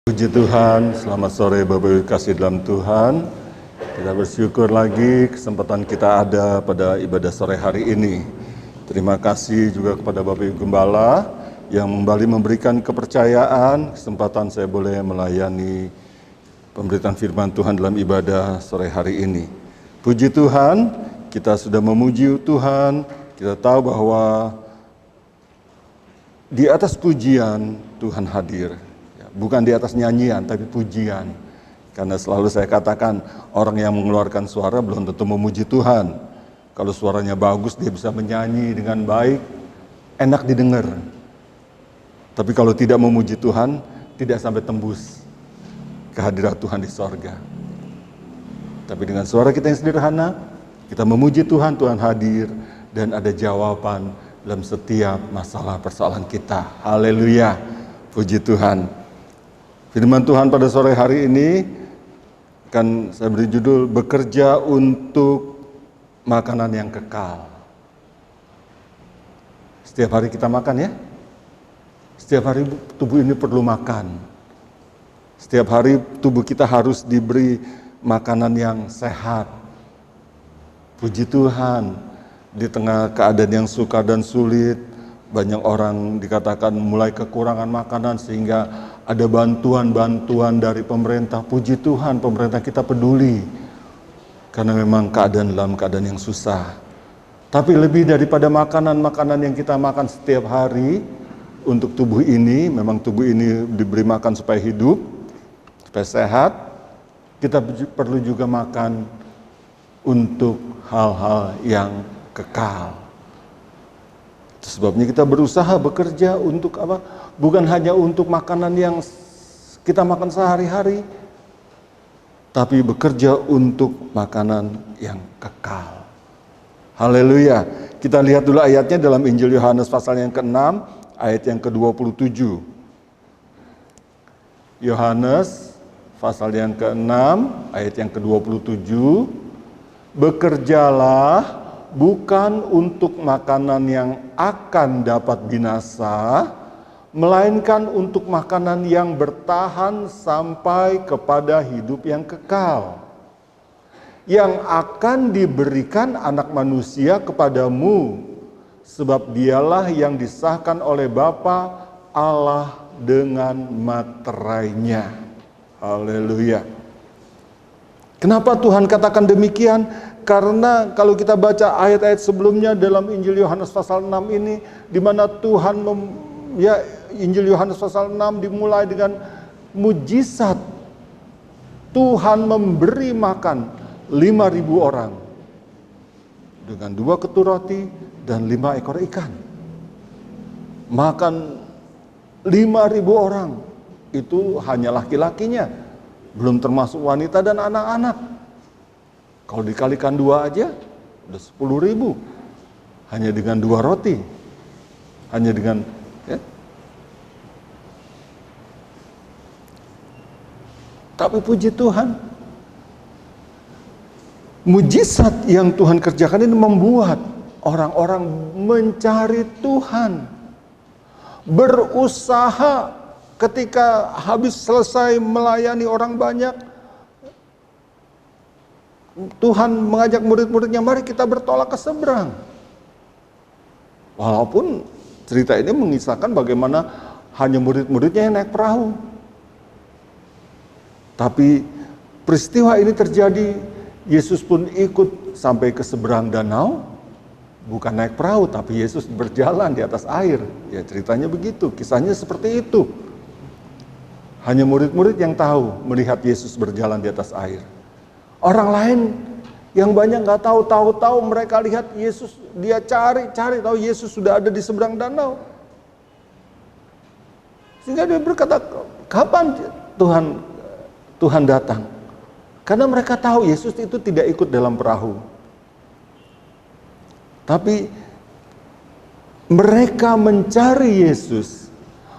Puji Tuhan, selamat sore Bapak Ibu kasih dalam Tuhan. Kita bersyukur lagi kesempatan kita ada pada ibadah sore hari ini. Terima kasih juga kepada Bapak Ibu Gembala yang kembali memberikan kepercayaan, kesempatan saya boleh melayani pemberitaan firman Tuhan dalam ibadah sore hari ini. Puji Tuhan, kita sudah memuji Tuhan, kita tahu bahwa di atas pujian Tuhan hadir. Bukan di atas nyanyian, tapi pujian. Karena selalu saya katakan, orang yang mengeluarkan suara belum tentu memuji Tuhan. Kalau suaranya bagus, dia bisa menyanyi dengan baik, enak didengar. Tapi kalau tidak memuji Tuhan, tidak sampai tembus kehadiran Tuhan di sorga. Tapi dengan suara kita yang sederhana, kita memuji Tuhan, Tuhan hadir, dan ada jawaban dalam setiap masalah persoalan kita. Haleluya, puji Tuhan. Firman Tuhan pada sore hari ini kan saya beri judul bekerja untuk makanan yang kekal. Setiap hari kita makan ya. Setiap hari tubuh ini perlu makan. Setiap hari tubuh kita harus diberi makanan yang sehat. Puji Tuhan, di tengah keadaan yang sukar dan sulit, banyak orang dikatakan mulai kekurangan makanan sehingga ada bantuan-bantuan dari pemerintah. Puji Tuhan, pemerintah kita peduli. Karena memang dalam keadaan yang susah. Tapi lebih daripada makanan-makanan yang kita makan setiap hari, untuk tubuh ini, memang tubuh ini diberi makan supaya hidup, supaya sehat. Kita perlu juga makan untuk hal-hal yang kekal. Itu sebabnya kita berusaha bekerja untuk apa? Bukan hanya untuk makanan yang kita makan sehari-hari, tapi bekerja untuk makanan yang kekal. Haleluya. Kita lihat dulu ayatnya dalam Injil Yohanes pasal yang ke-6, ayat yang ke-27. Yohanes pasal yang ke-6, ayat yang ke-27. Bekerjalah bukan untuk makanan yang akan dapat binasa, melainkan untuk makanan yang bertahan sampai kepada hidup yang kekal, yang akan diberikan anak manusia kepadamu, sebab dialah yang disahkan oleh Bapa Allah dengan materainya. Haleluya. Kenapa Tuhan katakan demikian? Karena kalau kita baca ayat-ayat sebelumnya dalam Injil Yohanes pasal 6 ini, di mana Tuhan Injil Yohanes pasal 6 dimulai dengan mujizat. Tuhan memberi makan 5.000 orang dengan 2 ketur roti dan 5 ekor ikan. Makan 5.000 orang, itu hanya laki-lakinya, belum termasuk wanita dan anak-anak. Kalau dikalikan 2 aja, udah 10.000. Hanya dengan 2 roti. Hanya dengan Tapi puji Tuhan, mujizat yang Tuhan kerjakan ini membuat orang-orang mencari Tuhan. Berusaha ketika habis selesai melayani orang banyak, Tuhan mengajak murid-muridnya, mari kita bertolak ke seberang. Walaupun cerita ini mengisahkan bagaimana hanya murid-muridnya yang naik perahu. Tapi peristiwa ini terjadi, Yesus pun ikut sampai ke seberang danau, bukan naik perahu, tapi Yesus berjalan di atas air. Ya ceritanya begitu, kisahnya seperti itu. Hanya murid-murid yang tahu melihat Yesus berjalan di atas air. Orang lain yang banyak nggak tahu mereka lihat Yesus, dia cari tahu Yesus sudah ada di seberang danau. Sehingga dia berkata, kapan Tuhan datang? Karena mereka tahu Yesus itu tidak ikut dalam perahu. Tapi mereka mencari Yesus.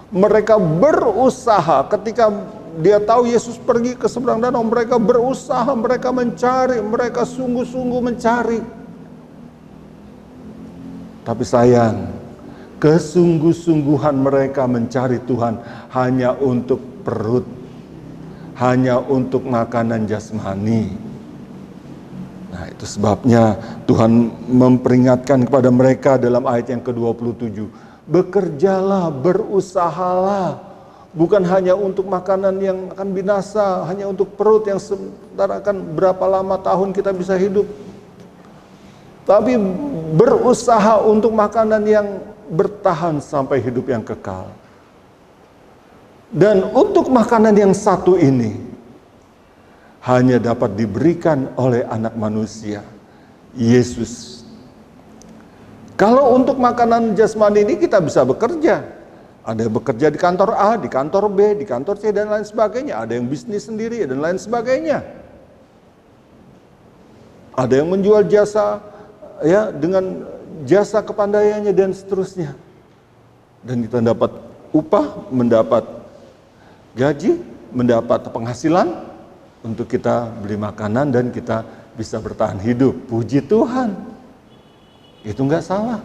Mereka berusaha ketika dia tahu Yesus pergi ke seberang danau, mereka berusaha, mereka mencari, mereka sungguh-sungguh mencari. Tapi sayang, kesungguh-sungguhan mereka mencari Tuhan hanya untuk perut hanya untuk makanan jasmani. Nah, itu sebabnya Tuhan memperingatkan kepada mereka dalam ayat yang ke-27. Bekerjalah, berusahalah. Bukan hanya untuk makanan yang akan binasa, hanya untuk perut yang sebentar akan berapa lama tahun kita bisa hidup. Tapi berusaha untuk makanan yang bertahan sampai hidup yang kekal. Dan untuk makanan yang satu ini hanya dapat diberikan oleh anak manusia, Yesus. Kalau untuk makanan jasmani ini kita bisa bekerja. Ada yang bekerja di kantor A, di kantor B, di kantor C, dan lain sebagainya. Ada yang bisnis sendiri, dan lain sebagainya. Ada yang menjual jasa, ya, dengan jasa kepandaiannya dan seterusnya. Dan kita dapat upah, mendapat gaji, mendapat penghasilan untuk kita beli makanan dan kita bisa bertahan hidup. Puji Tuhan. Itu enggak salah.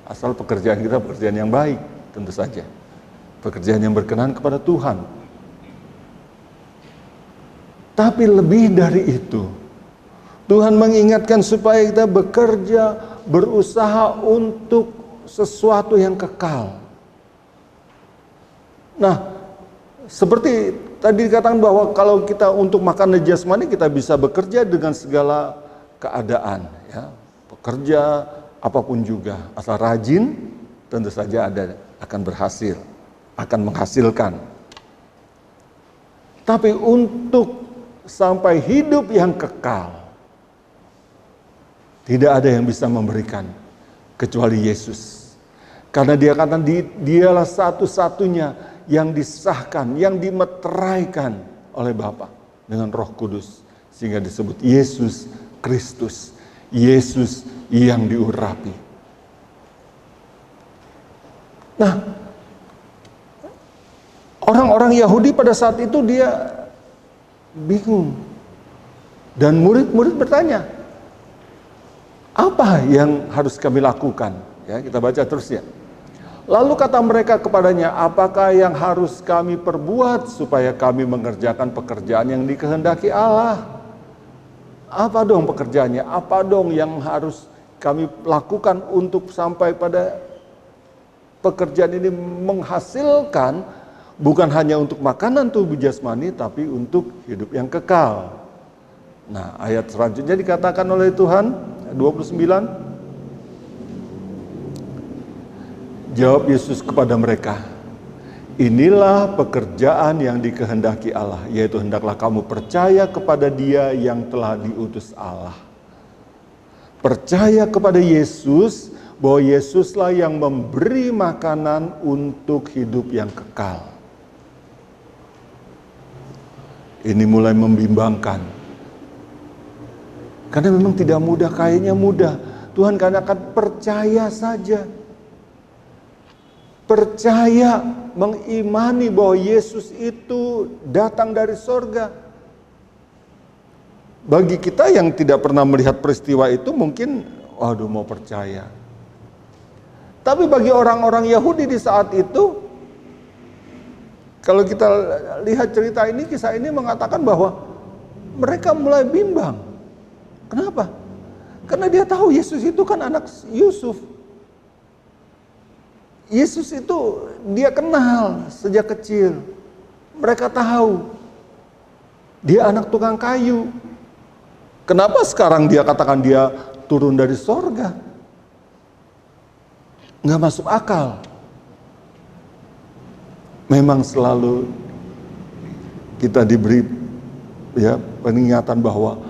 Asal pekerjaan kita pekerjaan yang baik, tentu saja. Pekerjaan yang berkenan kepada Tuhan. Tapi lebih dari itu, Tuhan mengingatkan supaya kita bekerja, berusaha untuk sesuatu yang kekal. Nah, seperti tadi dikatakan bahwa kalau kita untuk makan jasmani kita bisa bekerja dengan segala keadaan, ya. Bekerja apapun juga, asal rajin tentu saja akan berhasil, akan menghasilkan. Tapi untuk sampai hidup yang kekal, tidak ada yang bisa memberikan kecuali Yesus. Karena dia katakan dialah satu-satunya yang disahkan, yang dimeteraikan oleh Bapa dengan Roh Kudus. Sehingga disebut Yesus Kristus, Yesus yang diurapi. Nah, orang-orang Yahudi pada saat itu dia bingung. Dan murid-murid bertanya, apa yang harus kami lakukan? Ya, kita baca terus ya. Lalu kata mereka kepadanya, apakah yang harus kami perbuat supaya kami mengerjakan pekerjaan yang dikehendaki Allah? Apa dong pekerjaannya? Apa dong yang harus kami lakukan untuk sampai pada pekerjaan ini menghasilkan bukan hanya untuk makanan tubuh jasmani, tapi untuk hidup yang kekal. Nah, ayat selanjutnya dikatakan oleh Tuhan, 29. Jawab Yesus kepada mereka, inilah pekerjaan yang dikehendaki Allah, yaitu hendaklah kamu percaya kepada Dia yang telah diutus Allah. Percaya kepada Yesus, bahwa Yesuslah yang memberi makanan untuk hidup yang kekal. Ini mulai membimbangkan. Karena memang tidak mudah, kayaknya mudah. Tuhan katakan percaya saja. Percaya, mengimani bahwa Yesus itu datang dari sorga. Bagi kita yang tidak pernah melihat peristiwa itu mungkin, waduh mau percaya. Tapi bagi orang-orang Yahudi di saat itu, kalau kita lihat cerita ini, kisah ini mengatakan bahwa mereka mulai bimbang. Kenapa? Karena dia tahu Yesus itu kan anak Yusuf. Yesus itu dia kenal sejak kecil. Mereka tahu dia anak tukang kayu. Kenapa sekarang dia katakan dia turun dari sorga? Nggak masuk akal. Memang selalu kita diberi ya peningatan bahwa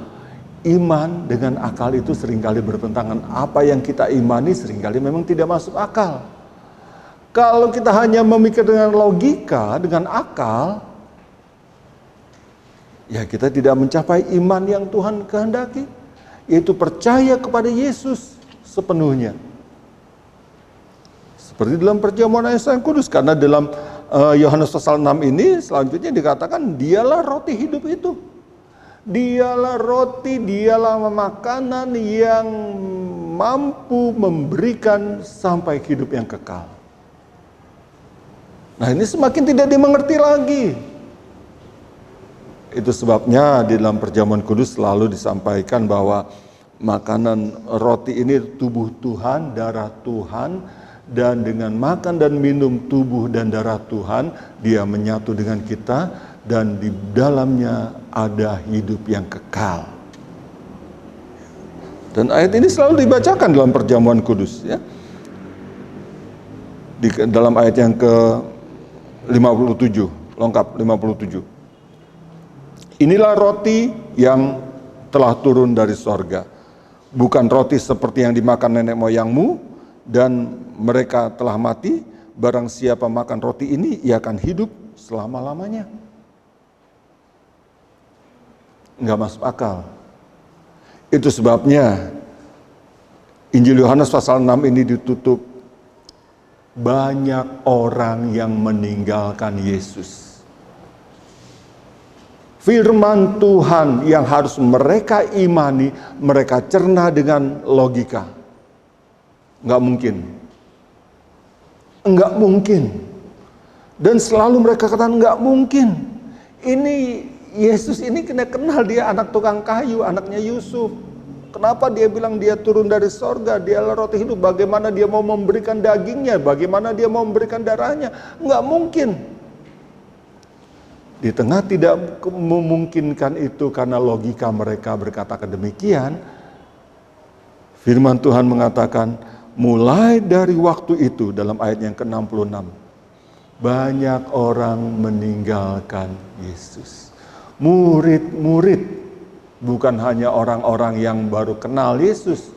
iman dengan akal itu seringkali bertentangan. Apa yang kita imani seringkali memang tidak masuk akal. Kalau kita hanya memikir dengan logika, dengan akal, ya kita tidak mencapai iman yang Tuhan kehendaki, yaitu percaya kepada Yesus sepenuhnya. Seperti dalam perjamuan yang kudus, karena dalam Yohanes pasal 6 ini selanjutnya dikatakan dialah roti hidup itu. Dialah roti, dialah makanan yang mampu memberikan sampai hidup yang kekal. Nah, ini semakin tidak dimengerti lagi. Itu sebabnya di dalam perjamuan kudus selalu disampaikan bahwa makanan roti ini tubuh Tuhan, darah Tuhan, dan dengan makan dan minum tubuh dan darah Tuhan, dia menyatu dengan kita dan di dalamnya ada hidup yang kekal. Dan ayat ini selalu dibacakan dalam perjamuan kudus, ya. Dalam ayat yang ke-57, lengkap 57. Inilah roti yang telah turun dari sorga. Bukan roti seperti yang dimakan nenek moyangmu, dan mereka telah mati. Barang siapa makan roti ini, ia akan hidup selama-lamanya. Enggak masuk akal. Itu sebabnya Injil Yohanes pasal 6 ini ditutup. Banyak orang yang meninggalkan Yesus. Firman Tuhan yang harus mereka imani, mereka cerna dengan logika. Enggak mungkin. Enggak mungkin. Dan selalu mereka katakan enggak mungkin. Ini Yesus ini kena kenal, dia anak tukang kayu, anaknya Yusuf. Kenapa dia bilang dia turun dari sorga, dialah roti hidup, bagaimana dia mau memberikan dagingnya, bagaimana dia mau memberikan darahnya, enggak mungkin. Di tengah tidak memungkinkan itu karena logika mereka berkata demikian, firman Tuhan mengatakan, mulai dari waktu itu dalam ayat yang ke-66, banyak orang meninggalkan Yesus. Murid-murid, bukan hanya orang-orang yang baru kenal Yesus.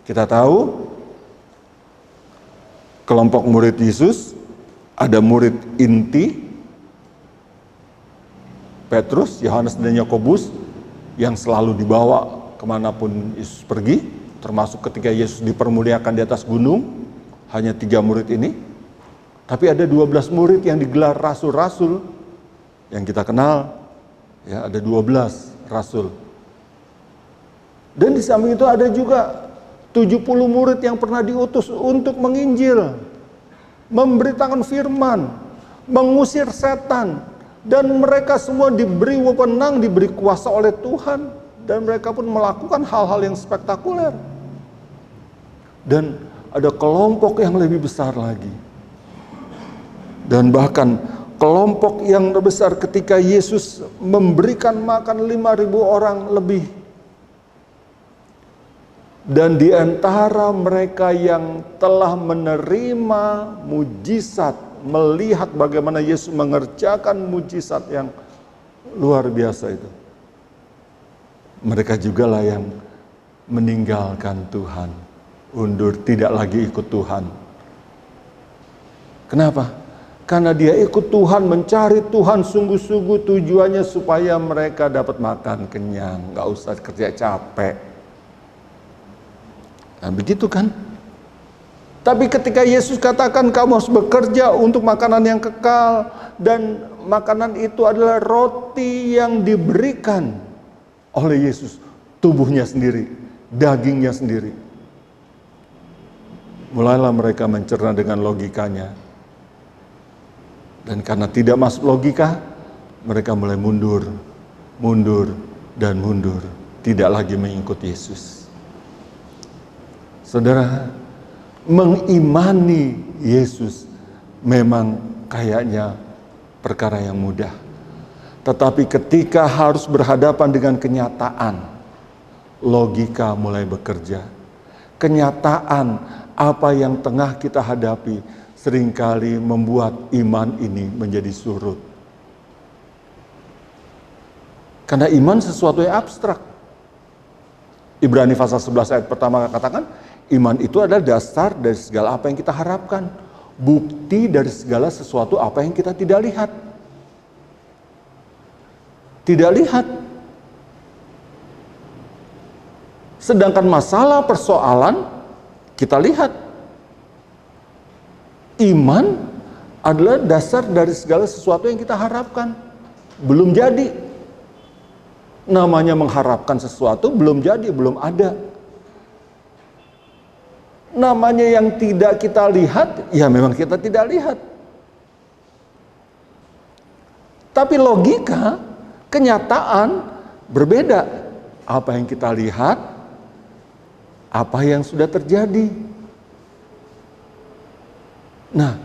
Kita tahu kelompok murid Yesus, ada murid inti, Petrus, Yohanes, dan Yakobus, yang selalu dibawa kemanapun Yesus pergi, termasuk ketika Yesus dipermuliakan di atas gunung, hanya 3 murid ini. Tapi ada 12 murid yang digelar rasul-rasul, yang kita kenal, ya, ada 12 rasul. Dan di samping itu ada juga 70 murid yang pernah diutus untuk menginjil, memberitakan firman, mengusir setan. Dan mereka semua diberi wewenang, diberi kuasa oleh Tuhan. Dan mereka pun melakukan hal-hal yang spektakuler. Dan ada kelompok yang lebih besar lagi. Dan bahkan kelompok yang besar ketika Yesus memberikan makan 5.000 orang lebih. Dan di antara mereka yang telah menerima mujizat, melihat bagaimana Yesus mengerjakan mujizat yang luar biasa itu, mereka juga lah yang meninggalkan Tuhan, undur, tidak lagi ikut Tuhan. Kenapa? Karena dia ikut Tuhan, mencari Tuhan sungguh-sungguh, tujuannya supaya mereka dapat makan kenyang, gak usah kerja capek. Nah begitu kan? Tapi ketika Yesus katakan kamu harus bekerja untuk makanan yang kekal, dan makanan itu adalah roti yang diberikan oleh Yesus, tubuhnya sendiri, dagingnya sendiri. Mulailah mereka mencerna dengan logikanya. Dan karena tidak masuk logika, mereka mulai mundur, dan mundur. Tidak lagi mengikut Yesus. Saudara, mengimani Yesus memang kayaknya perkara yang mudah. Tetapi ketika harus berhadapan dengan kenyataan, logika mulai bekerja. Kenyataan apa yang tengah kita hadapi seringkali membuat iman ini menjadi surut. Karena iman sesuatu yang abstrak. Ibrani pasal 11 ayat pertama katakan, iman itu adalah dasar dari segala apa yang kita harapkan. Bukti dari segala sesuatu apa yang kita tidak lihat. Tidak lihat. Sedangkan masalah persoalan kita lihat. Iman adalah dasar dari segala sesuatu yang kita harapkan. Belum jadi. Namanya mengharapkan sesuatu belum jadi, belum ada. Namanya yang tidak kita lihat, ya memang kita tidak lihat. Tapi logika, kenyataan berbeda. Apa yang kita lihat, apa yang sudah terjadi. Nah,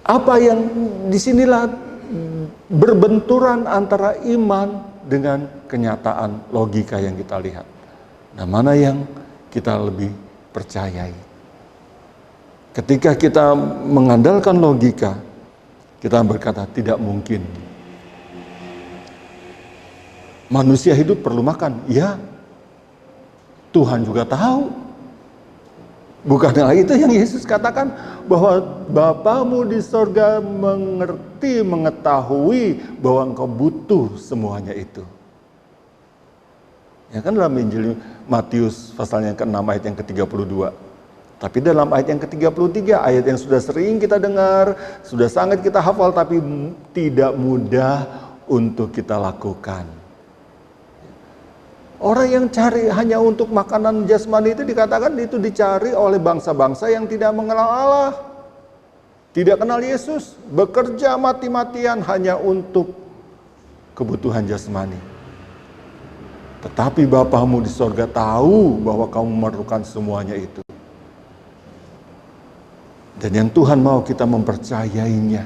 apa yang disinilah berbenturan antara iman dengan kenyataan logika yang kita lihat. Nah, mana yang kita lebih percayai? Ketika kita mengandalkan logika, kita berkata tidak mungkin. Manusia hidup perlu makan, ya. Tuhan juga tahu. Bukanlah itu yang Yesus katakan bahwa Bapamu di sorga mengerti, mengetahui bahwa engkau butuh semuanya itu. Ya kan dalam Injil Matius pasal yang ke-6 ayat yang ke-32. Tapi dalam ayat yang ke-33, ayat yang sudah sering kita dengar, sudah sangat kita hafal tapi tidak mudah untuk kita lakukan. Orang yang cari hanya untuk makanan jasmani itu dikatakan itu dicari oleh bangsa-bangsa yang tidak mengenal Allah. Tidak kenal Yesus, bekerja mati-matian hanya untuk kebutuhan jasmani. Tetapi Bapamu di sorga tahu bahwa kamu memerlukan semuanya itu. Dan yang Tuhan mau kita mempercayainya.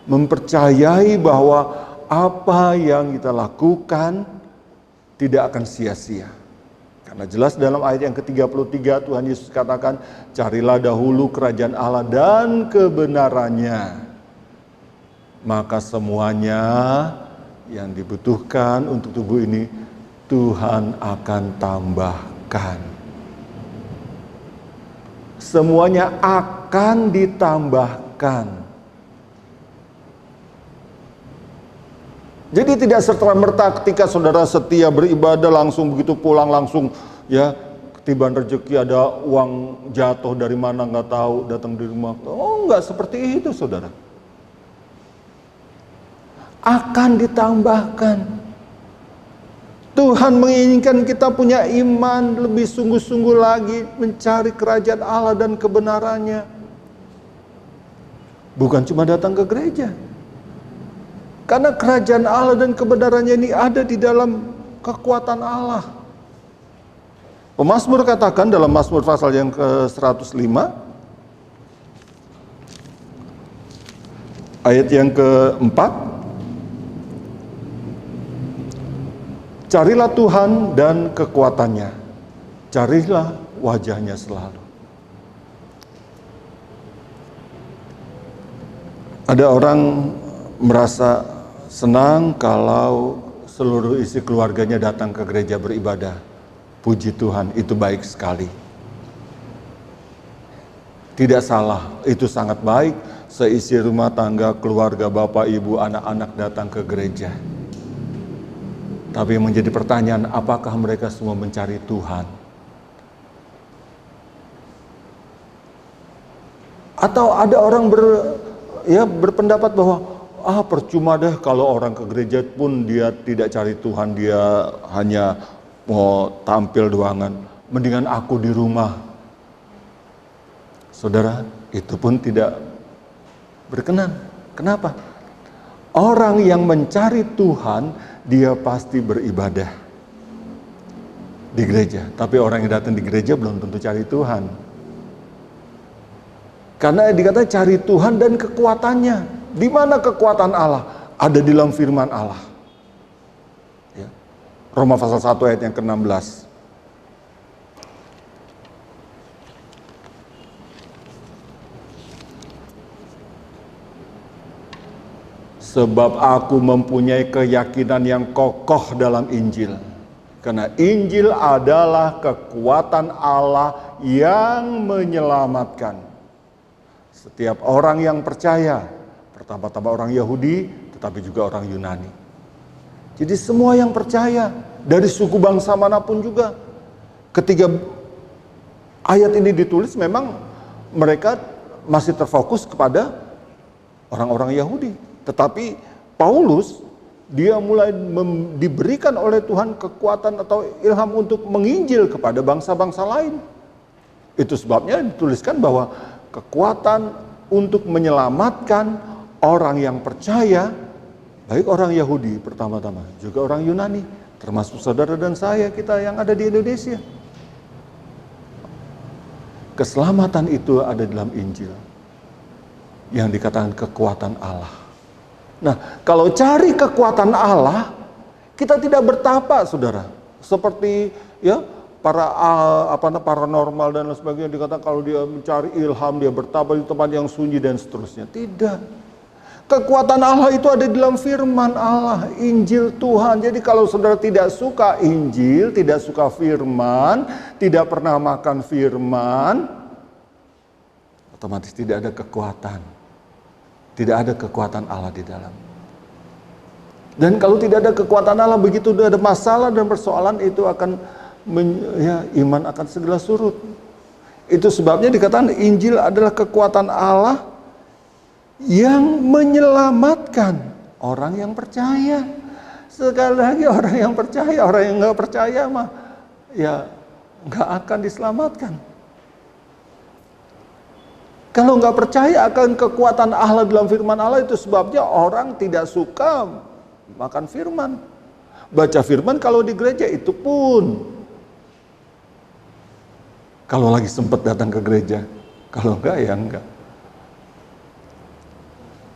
Mempercayai bahwa apa yang kita lakukan tidak akan sia-sia. Karena jelas dalam ayat yang ke-33 Tuhan Yesus katakan, carilah dahulu kerajaan Allah dan kebenarannya. Maka semuanya yang dibutuhkan untuk tubuh ini Tuhan akan tambahkan. Semuanya akan ditambahkan. Jadi tidak serta-merta ketika saudara setia beribadah langsung begitu pulang langsung ya ketibaan rezeki, ada uang jatuh dari mana nggak tahu, datang di rumah. Oh, nggak seperti itu saudara. Akan ditambahkan. Tuhan menginginkan kita punya iman lebih sungguh-sungguh lagi mencari kerajaan Allah dan kebenarannya. Bukan cuma datang ke gereja. Karena kerajaan Allah dan kebenarannya ini ada di dalam kekuatan Allah. Pemazmur katakan dalam Mazmur pasal yang ke-105, ayat yang ke-4, carilah Tuhan dan kekuatannya, carilah wajahnya selalu. Ada orang merasa senang kalau seluruh isi keluarganya datang ke gereja beribadah. Puji Tuhan, itu baik sekali. Tidak salah, itu sangat baik. Seisi rumah tangga, keluarga, bapak, ibu, anak-anak datang ke gereja. Tapi yang menjadi pertanyaan, apakah mereka semua mencari Tuhan? Atau ada orang berpendapat bahwa percuma deh kalau orang ke gereja pun dia tidak cari Tuhan, dia hanya mau tampil doangan. Mendingan aku di rumah. Saudara, itu pun tidak berkenan. Kenapa? Orang yang mencari Tuhan, dia pasti beribadah di gereja. Tapi orang yang datang di gereja belum tentu cari Tuhan. Karena dikatakan cari Tuhan dan kekuatannya. Di mana kekuatan Allah? Ada di dalam firman Allah. Ya. Roma pasal 1 ayat yang ke-16. Sebab aku mempunyai keyakinan yang kokoh dalam Injil. Karena Injil adalah kekuatan Allah yang menyelamatkan. Setiap orang yang percaya, pertama-tama orang Yahudi, tetapi juga orang Yunani. Jadi semua yang percaya, dari suku bangsa manapun juga. Ketika ayat ini ditulis memang mereka masih terfokus kepada orang-orang Yahudi. Tetapi Paulus, dia mulai diberikan oleh Tuhan kekuatan atau ilham untuk menginjil kepada bangsa-bangsa lain. Itu sebabnya dituliskan bahwa kekuatan untuk menyelamatkan orang yang percaya Baik orang Yahudi pertama-tama, juga orang Yunani, termasuk saudara dan saya, kita yang ada di Indonesia. Keselamatan itu ada dalam Injil, yang dikatakan kekuatan Allah. Nah, kalau cari kekuatan Allah, kita tidak bertapa, saudara. Seperti ya para paranormal dan lain sebagainya, dikatakan kalau dia mencari ilham, dia bertapa di tempat yang sunyi dan seterusnya. Tidak. Kekuatan Allah itu ada di dalam firman Allah, Injil Tuhan. Jadi kalau saudara tidak suka Injil, tidak suka firman, tidak pernah makan firman, otomatis tidak ada kekuatan. Tidak ada kekuatan Allah di dalam. Dan kalau tidak ada kekuatan Allah, begitu ada masalah dan persoalan, itu akan iman akan segera surut. Itu sebabnya dikatakan Injil adalah kekuatan Allah yang menyelamatkan orang yang percaya. Sekali lagi, orang yang percaya, orang yang nggak percaya mah ya nggak akan diselamatkan. Kalau nggak percaya akan kekuatan Allah dalam firman Allah, itu sebabnya orang tidak suka makan firman, baca firman kalau di gereja itu pun kalau lagi sempat datang ke gereja, kalau enggak ya enggak.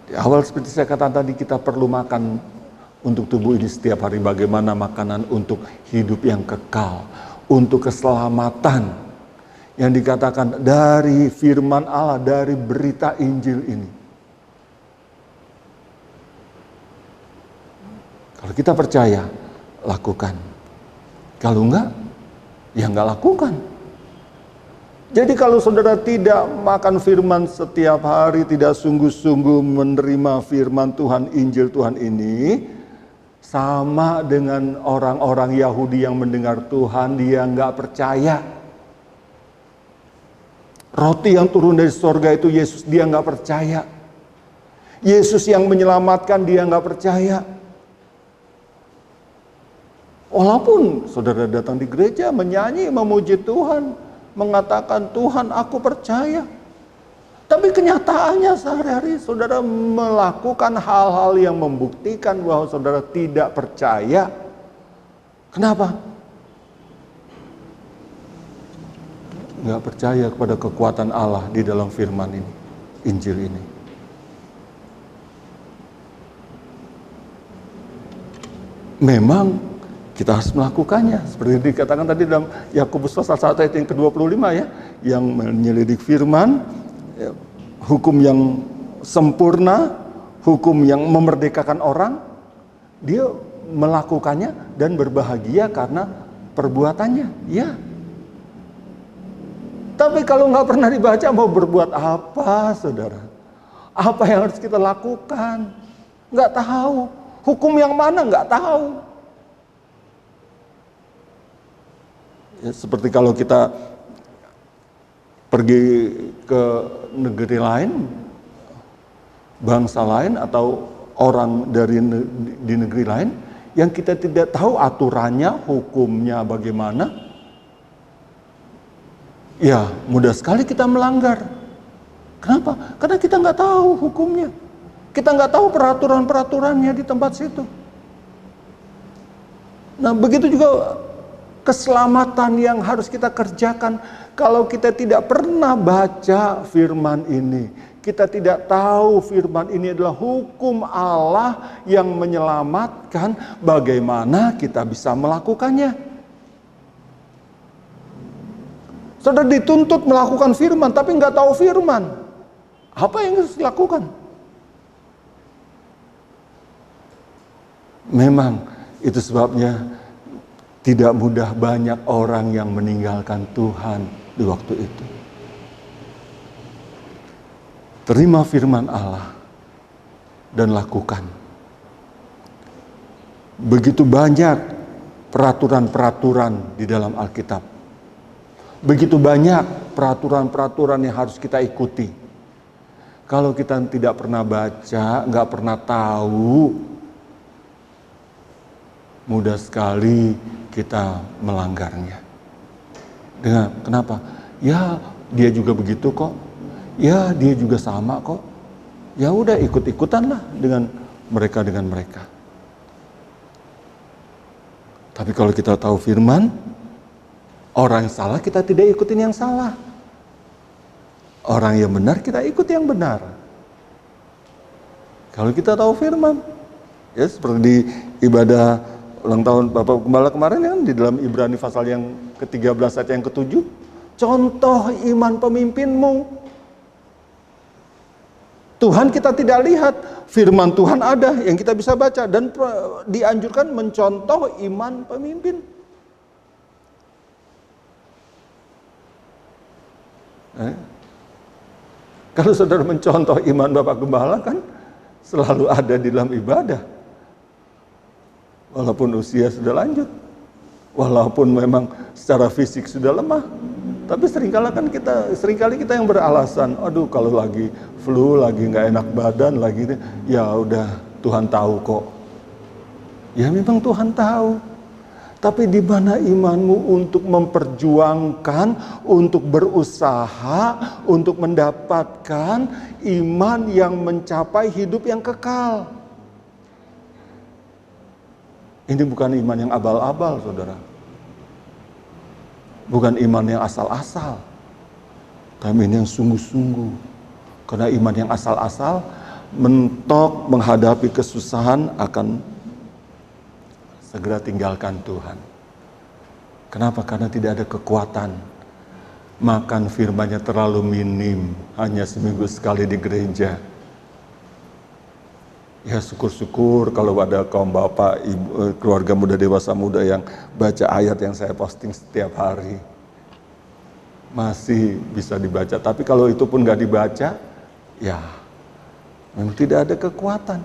Di awal seperti saya katakan tadi, kita perlu makan untuk tubuh ini setiap hari. Bagaimana makanan untuk hidup yang kekal, untuk keselamatan yang dikatakan dari firman Allah, dari berita Injil ini. Kalau kita percaya, lakukan. Kalau enggak, ya enggak lakukan. Jadi kalau saudara tidak makan firman setiap hari, tidak sungguh-sungguh menerima firman Tuhan, Injil Tuhan ini, sama dengan orang-orang Yahudi yang mendengar Tuhan, dia nggak percaya. Roti yang turun dari sorga itu Yesus, dia nggak percaya. Yesus yang menyelamatkan, dia nggak percaya. Walaupun saudara datang di gereja, menyanyi, memuji Tuhan, mengatakan Tuhan aku percaya, tapi kenyataannya sehari-hari saudara melakukan hal-hal yang membuktikan bahwa saudara tidak percaya. Kenapa? Nggak percaya kepada kekuatan Allah di dalam firman ini, Injil ini. Memang kita harus melakukannya, seperti dikatakan tadi dalam Yakobus pasal 1 ayat yang ke-25 ya, yang menyelidik firman, ya, hukum yang sempurna, hukum yang memerdekakan orang, dia melakukannya dan berbahagia karena perbuatannya. Ya. Tapi kalau nggak pernah dibaca, mau berbuat apa, saudara? Apa yang harus kita lakukan? Nggak tahu. Hukum yang mana nggak tahu. Ya, seperti kalau kita pergi ke negeri lain, bangsa lain, atau orang dari di negeri lain yang kita tidak tahu aturannya, hukumnya bagaimana, ya mudah sekali kita melanggar. Kenapa? Karena kita nggak tahu hukumnya, kita nggak tahu peraturan-peraturannya di tempat situ. Nah, begitu juga keselamatan yang harus kita kerjakan. Kalau kita tidak pernah baca firman ini, kita tidak tahu firman ini adalah hukum Allah yang menyelamatkan, bagaimana kita bisa melakukannya? Saudara dituntut melakukan firman, tapi nggak tahu firman. Apa yang harus dilakukan? Memang itu sebabnya tidak mudah banyak orang yang meninggalkan Tuhan di waktu itu. Terima firman Allah dan lakukan. Begitu banyak peraturan-peraturan di dalam Alkitab. Begitu banyak peraturan-peraturan yang harus kita ikuti. Kalau kita tidak pernah baca, nggak pernah tahu, mudah sekali kita melanggarnya. Dengan kenapa? Ya dia juga begitu kok. Ya dia juga sama kok. Ya udah ikut-ikutan lah dengan mereka dengan mereka. Tapi kalau kita tahu firman, orang yang salah kita tidak ikutin yang salah. Orang yang benar kita ikut yang benar. Kalau kita tahu firman, ya seperti di ibadah ulang tahun Bapak Gembala kemarin kan, di dalam Ibrani pasal yang ke-13 ayat yang ke-7, contoh iman pemimpinmu. Tuhan kita tidak lihat, firman Tuhan ada yang kita bisa baca, dan dianjurkan mencontoh iman pemimpin. Kalau saudara mencontoh iman Bapak Gembala kan selalu ada di dalam ibadah. Walaupun usia sudah lanjut, walaupun memang secara fisik sudah lemah, tapi seringkali kita yang beralasan, aduh kalau lagi flu, lagi nggak enak badan, lagi ya udah Tuhan tahu kok. Ya memang Tuhan tahu. Tapi di mana imanmu untuk memperjuangkan, untuk berusaha, untuk mendapatkan iman yang mencapai hidup yang kekal? Ini bukan iman yang abal-abal, saudara. Bukan iman yang asal-asal. Tapi ini yang sungguh-sungguh. Karena iman yang asal-asal mentok menghadapi kesusahan akan segera tinggalkan Tuhan. Kenapa? Karena tidak ada kekuatan. Makan firman-Nya terlalu minim, hanya seminggu sekali di gereja. Ya syukur-syukur kalau ada kaum bapak, ibu, keluarga muda, dewasa muda yang baca ayat yang saya posting setiap hari. Masih bisa dibaca, tapi kalau itu pun nggak dibaca, ya memang tidak ada kekuatan.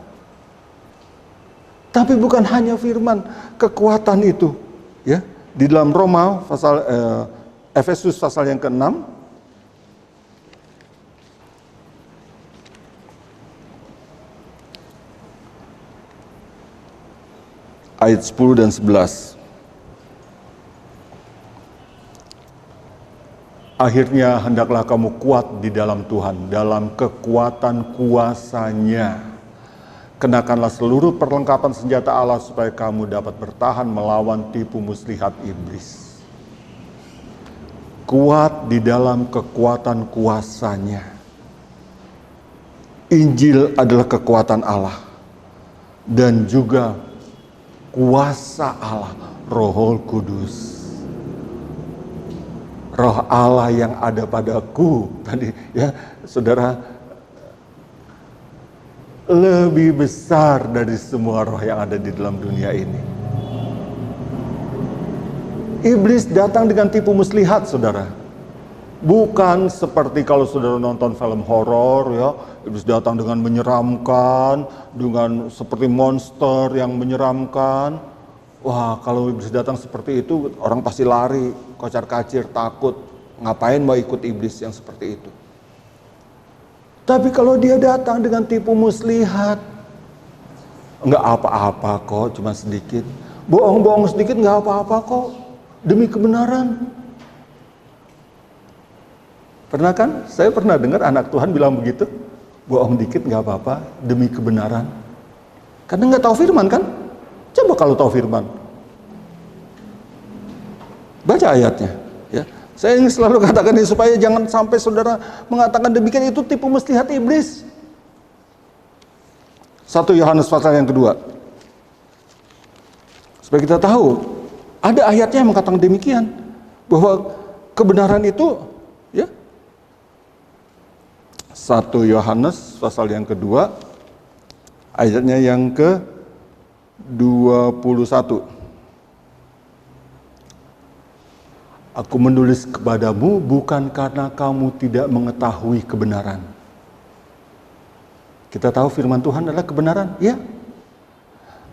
Tapi bukan hanya firman, kekuatan itu, ya di dalam Roma pasal Efesus pasal yang ke-6 ayat 10 dan 11. Akhirnya hendaklah kamu kuat di dalam Tuhan, dalam kekuatan kuasa-Nya. Kenakanlah seluruh perlengkapan senjata Allah supaya kamu dapat bertahan melawan tipu muslihat iblis. Kuat di dalam kekuatan kuasa-Nya. Injil adalah kekuatan Allah. Dan juga kuasa Allah, Roh Kudus. Roh Allah yang ada padaku. Tadi ya, saudara, lebih besar dari semua roh yang ada di dalam dunia ini. Iblis datang dengan tipu muslihat, saudara. Bukan seperti kalau saudara nonton film horor, ya, iblis datang dengan menyeramkan, dengan seperti monster yang menyeramkan. Wah, kalau iblis datang seperti itu, orang pasti lari, kocar-kacir, takut. Ngapain mau ikut iblis yang seperti itu? Tapi kalau dia datang dengan tipu muslihat, enggak apa-apa kok, cuma sedikit. Bohong-bohong sedikit enggak apa-apa kok, demi kebenaran. Pernah kan? Saya pernah dengar anak Tuhan bilang begitu. Bohong dikit enggak apa-apa, demi kebenaran. Karena enggak tahu firman kan? Coba kalau tahu firman. Baca ayatnya, ya. Saya ingin selalu katakan ini supaya jangan sampai saudara mengatakan demikian, itu tipu muslihat iblis. 1 Yohanes pasal yang kedua. Supaya kita tahu, ada ayatnya yang mengatakan demikian, bahwa kebenaran itu, ya. 1 Yohanes pasal yang kedua, ayatnya yang ke-21. Aku menulis kepadamu bukan karena kamu tidak mengetahui kebenaran. Kita tahu firman Tuhan adalah kebenaran, ya.